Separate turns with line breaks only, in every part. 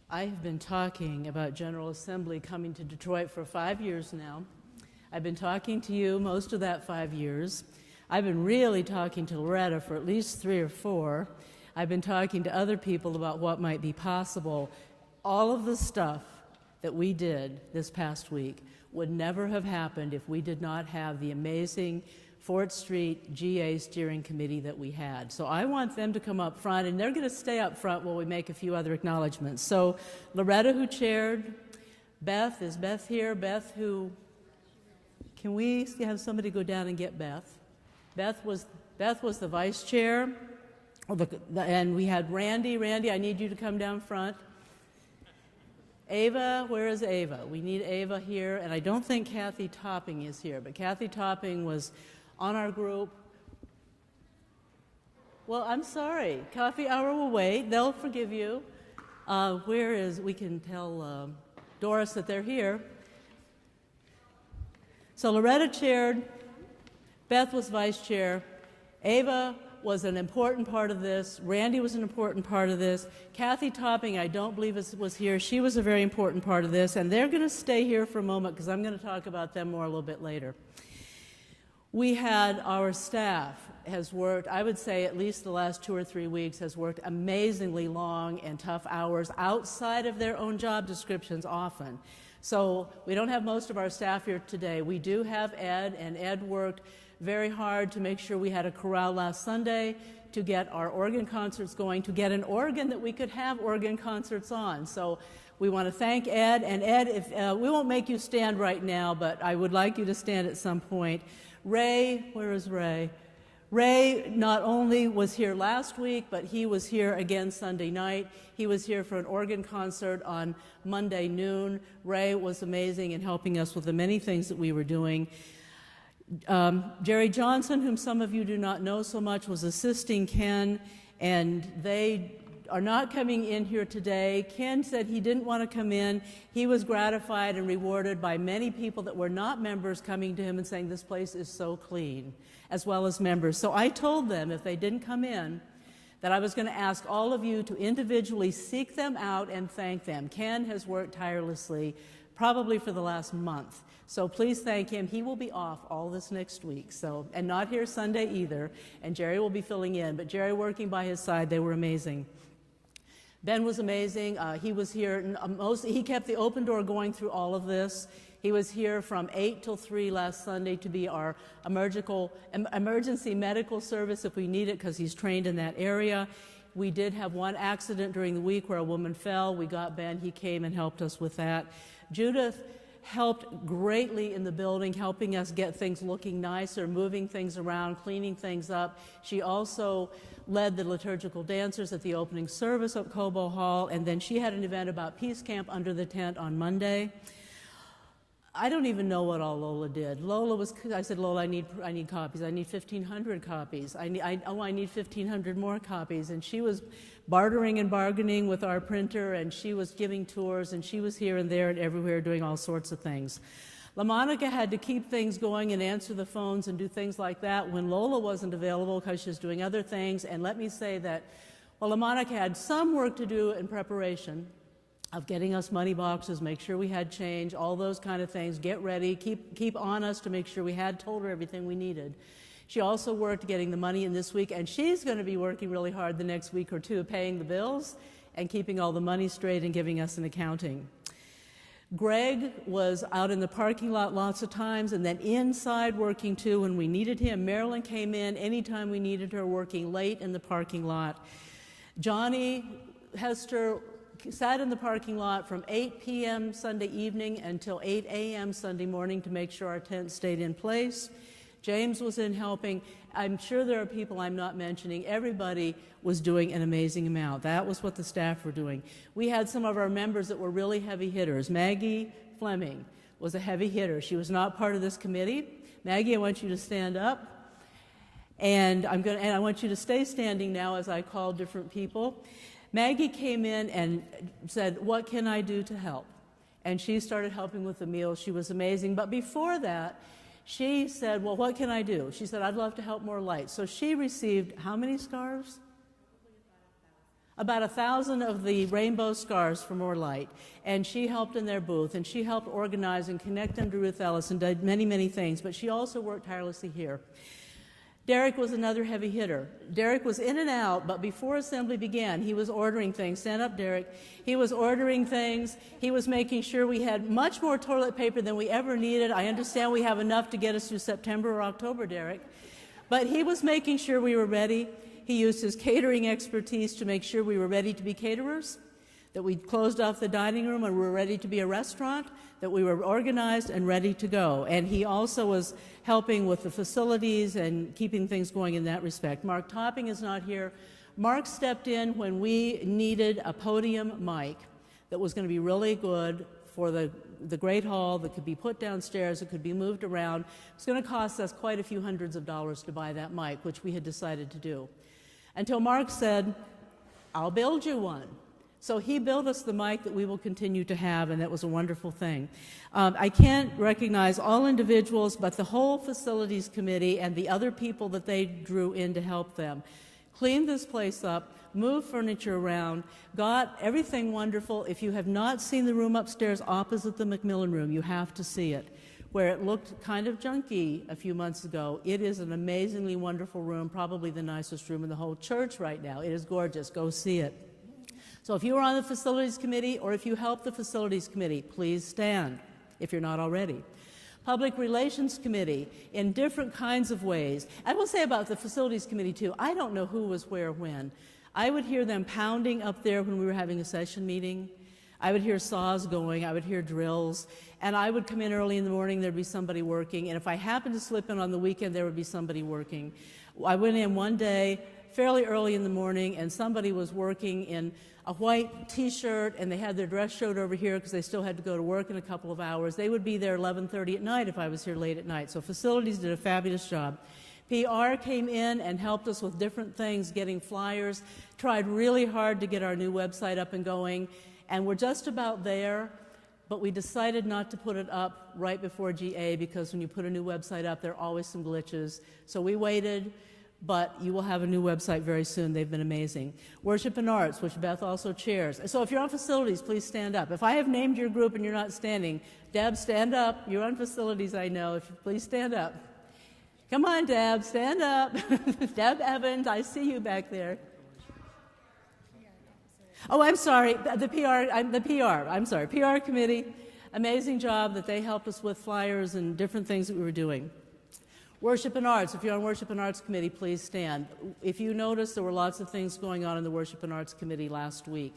I have been talking about General Assembly coming to Detroit for 5 years now. I've been talking to you most of that 5 years. I've been really talking to Loretta for at least 3 or 4. I've been talking to other people about what might be possible. All of the stuff that we did this past week would never have happened if we did not have the amazing Fort Street GA steering committee that we had. So I want them to come up front, and they're going to stay up front while we make a few other acknowledgments. So Loretta, who chaired, Beth, is Beth here? Beth, who, can we have somebody go down and get Beth? Beth was the vice chair, and we had Randy. Randy, I need you to come down front. Ava, where is Ava? We need Ava here, and I don't think Kathy Topping is here, but Kathy Topping was on our group. Well, I'm sorry. Coffee hour will wait. They'll forgive you. We can tell Doris that they're here. So Loretta chaired, Beth was vice chair, Ava was an important part of this, Randy was an important part of this, Kathy Topping, I don't believe was here. She was a very important part of this, and they're going to stay here for a moment because I'm going to talk about them more a little bit later. We had our staff has worked, I would say at least the last 2 or 3 weeks, has worked amazingly long and tough hours outside of their own job descriptions often. So we don't have most of our staff here today. We do have Ed, and Ed worked very hard to make sure we had a chorale last Sunday, to get our organ concerts going, to get an organ that we could have organ concerts on. So we want to thank Ed. And Ed, if, we won't make you stand right now, but I would like you to stand at some point. Ray, where is Ray? Ray not only was here last week, but he was here again Sunday night. He was here for an organ concert on Monday noon. Ray was amazing in helping us with the many things that we were doing. Jerry Johnson, whom some of you do not know so much, was assisting Ken, and they are not coming in here today. Ken said he didn't want to come in. He was gratified and rewarded by many people that were not members coming to him and saying, this place is so clean, as well as members. So I told them if they didn't come in, that I was going to ask all of you to individually seek them out and thank them. Ken has worked tirelessly, probably for the last month. So please thank him. He will be off all this next week, and not here Sunday either, and Jerry will be filling in. But Jerry working by his side, they were amazing. Ben was amazing. He was here. He kept the open door going through all of this. He was here from 8 till 3 last Sunday to be our emergency medical service if we need it, because he's trained in that area. We did have one accident during the week where a woman fell. We got Ben. He came and helped us with that. Judith helped greatly in the building, helping us get things looking nicer, moving things around, cleaning things up. She also led the liturgical dancers at the opening service at Cobo Hall, and then she had an event about Peace Camp under the tent on Monday. I don't even know what all Lola did. I said, Lola, I need copies. I need 1,500 copies. I need 1,500 more copies. And she was bartering and bargaining with our printer, and she was giving tours, and she was here and there and everywhere doing all sorts of things. LaMonica had to keep things going and answer the phones and do things like that when Lola wasn't available because she was doing other things. And let me say that while LaMonica had some work to do in preparation of getting us money boxes, make sure we had change, all those kind of things, get ready, keep on us to make sure we had told her everything we needed. She also worked getting the money in this week, and she's going to be working really hard the next week or two, paying the bills and keeping all the money straight and giving us an accounting. Greg was out in the parking lot lots of times, and then inside working too when we needed him. Marilyn came in anytime we needed her, working late in the parking lot. Johnny Hester sat in the parking lot from 8 p.m. Sunday evening until 8 a.m. Sunday morning to make sure our tent stayed in place. James was in helping. I'm sure there are people I'm not mentioning. Everybody was doing an amazing amount. That was what the staff were doing. We had some of our members that were really heavy hitters. Maggie Fleming was a heavy hitter. She was not part of this committee. Maggie, I want you to stand up. And I want you to stay standing now as I call different people. Maggie came in and said, what can I do to help? And she started helping with the meals. She was amazing. But before that, she said, well, what can I do? She said, I'd love to help more lights. So she received how many scarves? about 1,000 of the rainbow scarves for More Light, and she helped in their booth, and she helped organize and connect them to Ruth Ellis and did many, many things, but she also worked tirelessly here. Derek was another heavy hitter. Derek was in and out, but before assembly began, he was ordering things. Stand up, Derek. He was ordering things. He was making sure we had much more toilet paper than we ever needed. I understand we have enough to get us through September or October, Derek. But he was making sure we were ready. He used his catering expertise to make sure we were ready to be caterers, that we closed off the dining room and we were ready to be a restaurant, that we were organized and ready to go. And he also was helping with the facilities and keeping things going in that respect. Mark Topping is not here. Mark stepped in when we needed a podium mic that was going to be really good for the Great Hall, that could be put downstairs, it could be moved around. It's going to cost us quite a few hundreds of dollars to buy that mic, which we had decided to do. Until Mark said, I'll build you one. So he built us the mic that we will continue to have, and that was a wonderful thing. I can't recognize all individuals, but the whole facilities committee and the other people that they drew in to help them cleaned this place up, moved furniture around, got everything wonderful. If you have not seen the room upstairs opposite the Macmillan room, you have to see it. Where it looked kind of junky a few months ago, it is an amazingly wonderful room, probably the nicest room in the whole church right now. It is gorgeous. Go see it. So if you are on the facilities committee or if you help the facilities committee, please stand if you're not already. Public Relations Committee in different kinds of ways. I will say about the Facilities Committee, too, I don't know who was where when. I would hear them pounding up there when we were having a session meeting. I would hear saws going, I would hear drills, and I would come in early in the morning, there'd be somebody working, and if I happened to slip in on the weekend, there would be somebody working. I went in one day, fairly early in the morning, and somebody was working in a white T-shirt, and they had their dress shirt over here because they still had to go to work in a couple of hours. They would be there 11:30 at night if I was here late at night. So facilities did a fabulous job. PR came in and helped us with different things, getting flyers, tried really hard to get our new website up and going, and we're just about there, but we decided not to put it up right before GA because when you put a new website up, there are always some glitches. So we waited. But you will have a new website very soon. They've been amazing. Worship and Arts, which Beth also chairs. So if you're on facilities, please stand up. If I have named your group and you're not standing, Deb, stand up. You're on facilities, I know. Please stand up. Come on, Deb, stand up. Deb Evans, I see you back there. Oh, I'm sorry, the PR committee. Amazing job that they helped us with flyers and different things that we were doing. Worship and Arts, if you're on Worship and Arts Committee, please stand. If you notice, there were lots of things going on in the Worship and Arts Committee last week.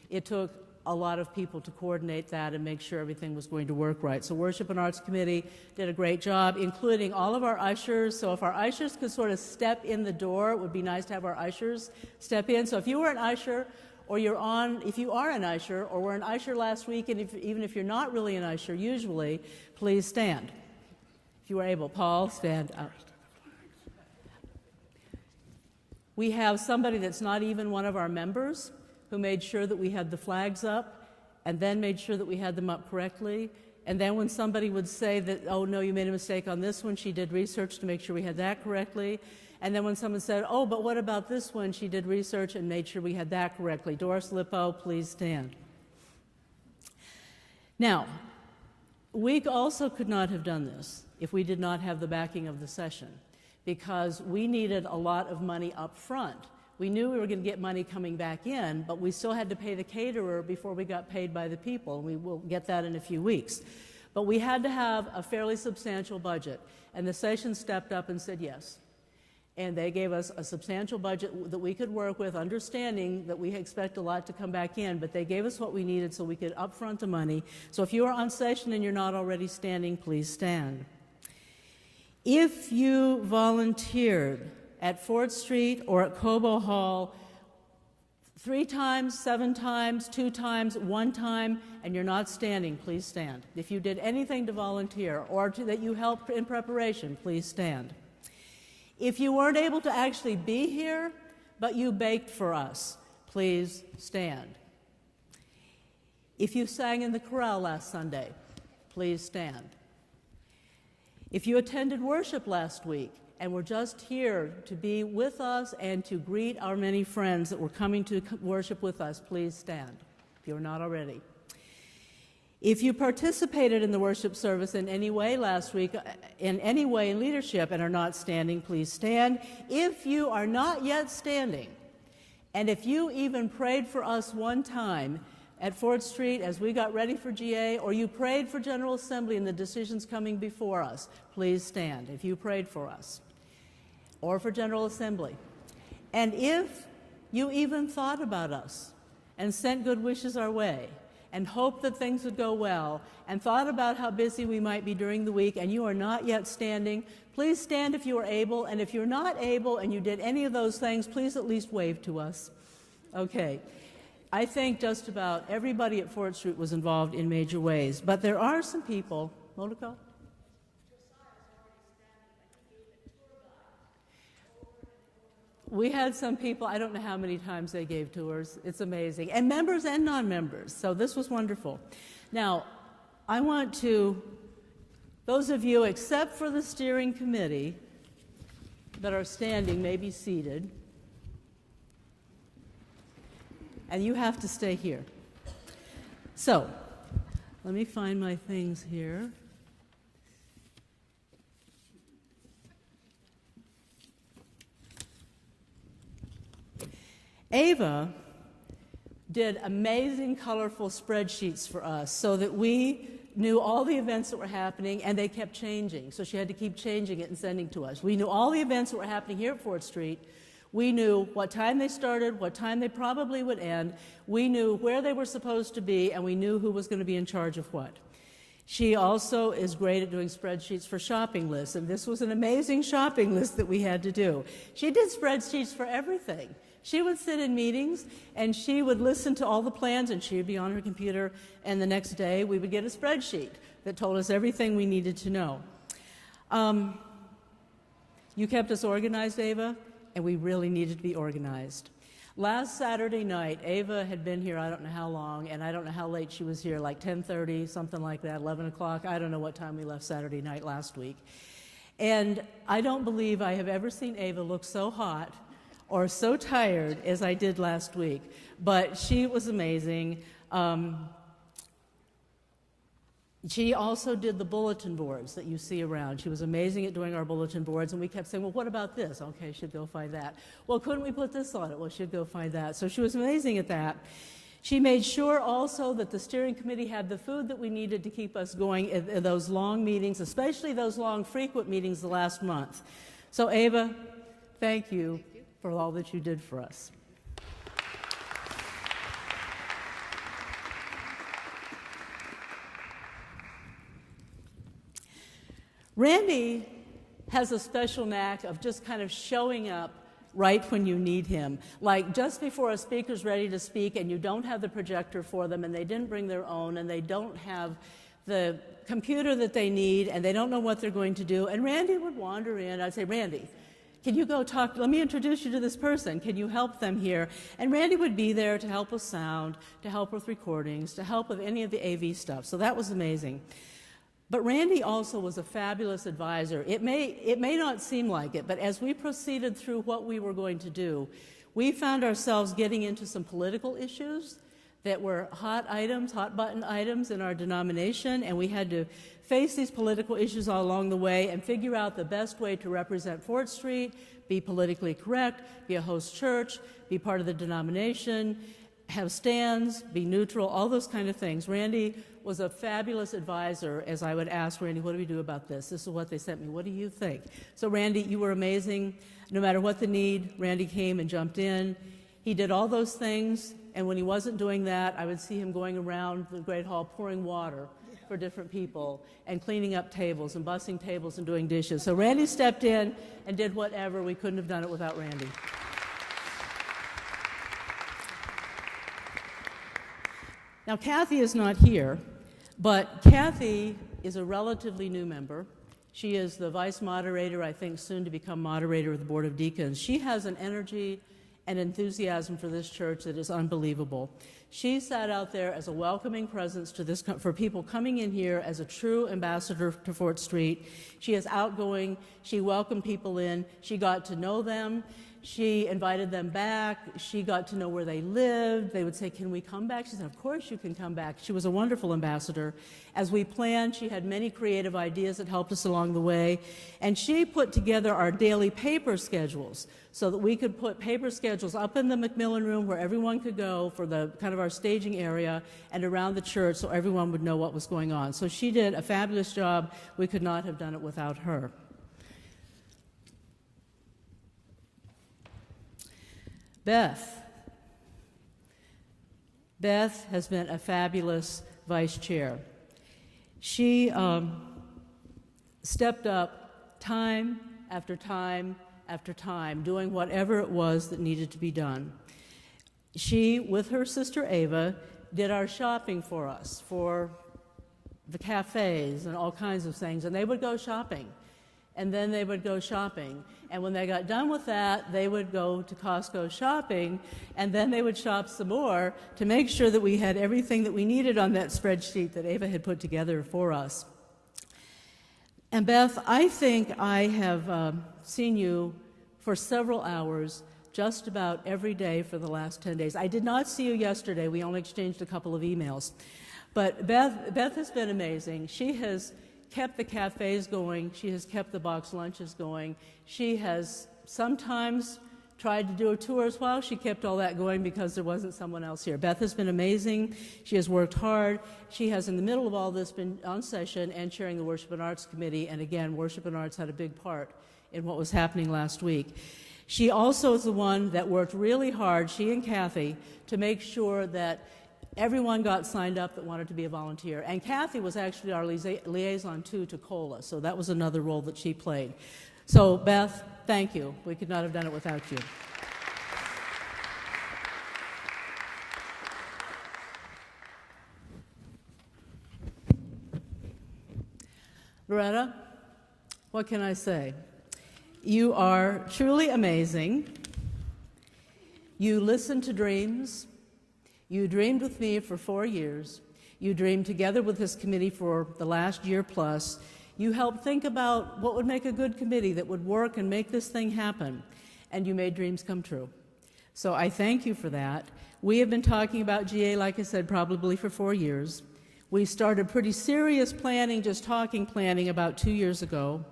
It took a lot of people to coordinate that and make sure everything was going to work right. So Worship and Arts Committee did a great job, including all of our ushers. So if our ushers could sort of step in the door, it would be nice to have our ushers step in. So if you were an usher, or if you are an usher, or were an usher last week, and even if you're not really an usher, usually, please stand. If you are able, Paul, stand up. We have somebody that's not even one of our members who made sure that we had the flags up and then made sure that we had them up correctly. And then when somebody would say that, oh, no, you made a mistake on this one, she did research to make sure we had that correctly. And then when someone said, oh, but what about this one, she did research and made sure we had that correctly. Doris Lippo, please stand. Now, we also could not have done this if we did not have the backing of the session, because we needed a lot of money up front. We knew we were going to get money coming back in, but we still had to pay the caterer before we got paid by the people. We will get that in a few weeks. But we had to have a fairly substantial budget, and the session stepped up and said yes. And they gave us a substantial budget that we could work with, understanding that we expect a lot to come back in, but they gave us what we needed so we could upfront the money. So if you are on session and you're not already standing, please stand. If you volunteered at Fort Street or at Cobo Hall 3 times, 7 times, 2 times, 1 time, and you're not standing, please stand. If you did anything to volunteer or that you helped in preparation, please stand. If you weren't able to actually be here, but you baked for us, please stand. If you sang in the chorale last Sunday, please stand. If you attended worship last week and we're just here to be with us and to greet our many friends that were coming to worship with us. Please stand, if you're not already. If you participated in the worship service in any way last week, in any way in leadership, and are not standing, please stand. If you are not yet standing, and if you even prayed for us one time at Fort Street as we got ready for GA, or you prayed for General Assembly and the decisions coming before us, please stand if you prayed for us, or for General Assembly. And if you even thought about us and sent good wishes our way, and hoped that things would go well, and thought about how busy we might be during the week, and you are not yet standing, please stand if you are able, and if you're not able and you did any of those things, please at least wave to us. Okay. I think just about everybody at Fort Street was involved in major ways, but there are some people, Monica? We had some people, I don't know how many times they gave tours. It's amazing. And members and non-members. So this was wonderful. Now, I want to, those of you, except for the steering committee, that are standing may be seated. And you have to stay here. So, let me find my things here. Ava did amazing, colorful spreadsheets for us so that we knew all the events that were happening, and they kept changing. So she had to keep changing it and sending to us. We knew all the events that were happening here at Fort Street. We knew what time they started, what time they probably would end. We knew where they were supposed to be, and we knew who was going to be in charge of what. She also is great at doing spreadsheets for shopping lists, and this was an amazing shopping list that we had to do. She did spreadsheets for everything. She would sit in meetings, and she would listen to all the plans, and she would be on her computer, and the next day we would get a spreadsheet that told us everything we needed to know. You kept us organized, Ava, and we really needed to be organized. Last Saturday night, Ava had been here I don't know how long, and I don't know how late she was here, like 10:30, something like that, 11 o'clock. I don't know what time we left Saturday night last week. And I don't believe I have ever seen Ava look so hot or so tired as I did last week. But she was amazing. She also did the bulletin boards that you see around. She was amazing at doing our bulletin boards, and we kept saying, well, what about this? Okay, she'd go find that. Well, couldn't we put this on it? Well, she'd go find that. So she was amazing at that. She made sure also that the steering committee had the food that we needed to keep us going in those long meetings, especially those long, frequent meetings the last month. So, Ava, thank you for all that you did for us. Randy has a special knack of just kind of showing up right when you need him. Like just before a speaker's ready to speak and you don't have the projector for them and they didn't bring their own and they don't have the computer that they need and they don't know what they're going to do. And Randy would wander in. I'd say, Randy, can you go talk? Let me introduce you to this person. Can you help them here? And Randy would be there to help with sound, to help with recordings, to help with any of the AV stuff. So that was amazing. But Randy also was a fabulous advisor. It may not seem like it, but as we proceeded through what we were going to do, we found ourselves getting into some political issues that were hot items, hot button items in our denomination, and we had to face these political issues all along the way and figure out the best way to represent Fort Street, be politically correct, be a host church, be part of the denomination, have stands, be neutral, all those kind of things. Randy was a fabulous advisor as I would ask Randy, what do we do about this? This is what they sent me. What do you think? So Randy, you were amazing. No matter what the need, Randy came and jumped in. He did all those things, and when he wasn't doing that, I would see him going around the Great Hall pouring water for different people and cleaning up tables and bussing tables and doing dishes. So Randy stepped in and did whatever. We couldn't have done it without Randy. Now, Kathy is not here, but Kathy is a relatively new member. She is the vice moderator, I think, soon to become moderator of the Board of Deacons. She has an energy and enthusiasm for this church that is unbelievable. She sat out there as a welcoming presence to this, for people coming in here as a true ambassador to Fort Street. She is outgoing. She welcomed people in. She got to know them. She invited them back. She got to know where they lived. They would say, "Can we come back?" She said, "Of course you can come back." She was a wonderful ambassador. As we planned, she had many creative ideas that helped us along the way. And she put together our daily paper schedules so that we could put paper schedules up in the Macmillan room where everyone could go for the kind of our staging area and around the church so everyone would know what was going on. So she did a fabulous job. We could not have done it without her. Beth has been a fabulous vice chair. She stepped up time after time after time, doing whatever it was that needed to be done. She, with her sister Ava, did our shopping for us, for the cafes and all kinds of things, and they would go shopping. And then they would go shopping. And when they got done with that, they would go to Costco shopping, and then they would shop some more to make sure that we had everything that we needed on that spreadsheet that Ava had put together for us. And Beth, I think I have seen you for several hours just about every day for the last 10 days. I did not see you yesterday. We only exchanged a couple of emails. But Beth has been amazing. She has kept the cafes going. She has kept the box lunches going. She has sometimes tried to do a tour as well. She kept all that going because there wasn't someone else here. Beth has been amazing. She has worked hard. She has, in the middle of all this, been on session and chairing the Worship and Arts Committee. And again, Worship and Arts had a big part in what was happening last week. She also is the one that worked really hard, she and Kathy, to make sure that everyone got signed up that wanted to be a volunteer. And Kathy was actually our liaison, too, to COLA, so that was another role that she played. So, Beth, thank you. We could not have done it without you. Loretta, what can I say? You are truly amazing. You listen to dreams. You dreamed with me for 4 years. You dreamed together with this committee for the last year plus. You helped think about what would make a good committee that would work and make this thing happen. And you made dreams come true. So I thank you for that. We have been talking about GA, like I said, probably for 4 years. We started pretty serious planning, just talking planning, about 2 years ago.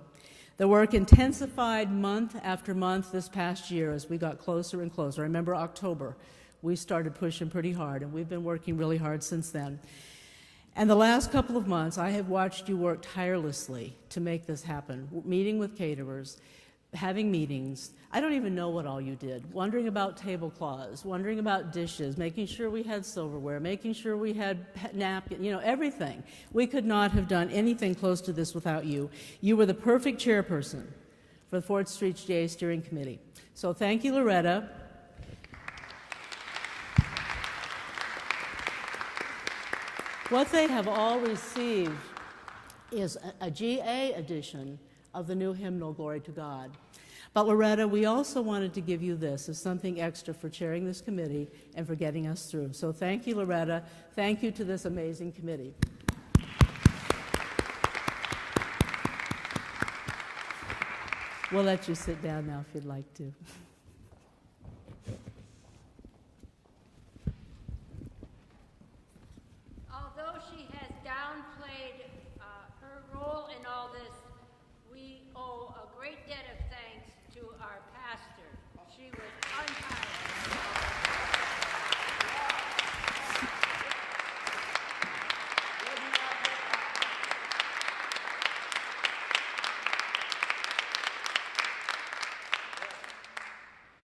The work intensified month after month this past year as we got closer and closer. I remember October. We started pushing pretty hard, and we've been working really hard since then. And the last couple of months, I have watched you work tirelessly to make this happen, meeting with caterers, having meetings. I don't even know what all you did. Wondering about tablecloths, wondering about dishes, making sure we had silverware, making sure we had napkins, everything. We could not have done anything close to this without you. You were the perfect chairperson for the Fort Street GA Steering Committee. So thank you, Loretta. What they have all received is a GA edition of the new hymnal, Glory to God. But Loretta, we also wanted to give you this as something extra for chairing this committee and for getting us through. So thank you, Loretta. Thank you to this amazing committee. We'll let you sit down now if you'd like to.
Although she has downplayed her role in all this, we owe a great debt of thanks to our pastor. She was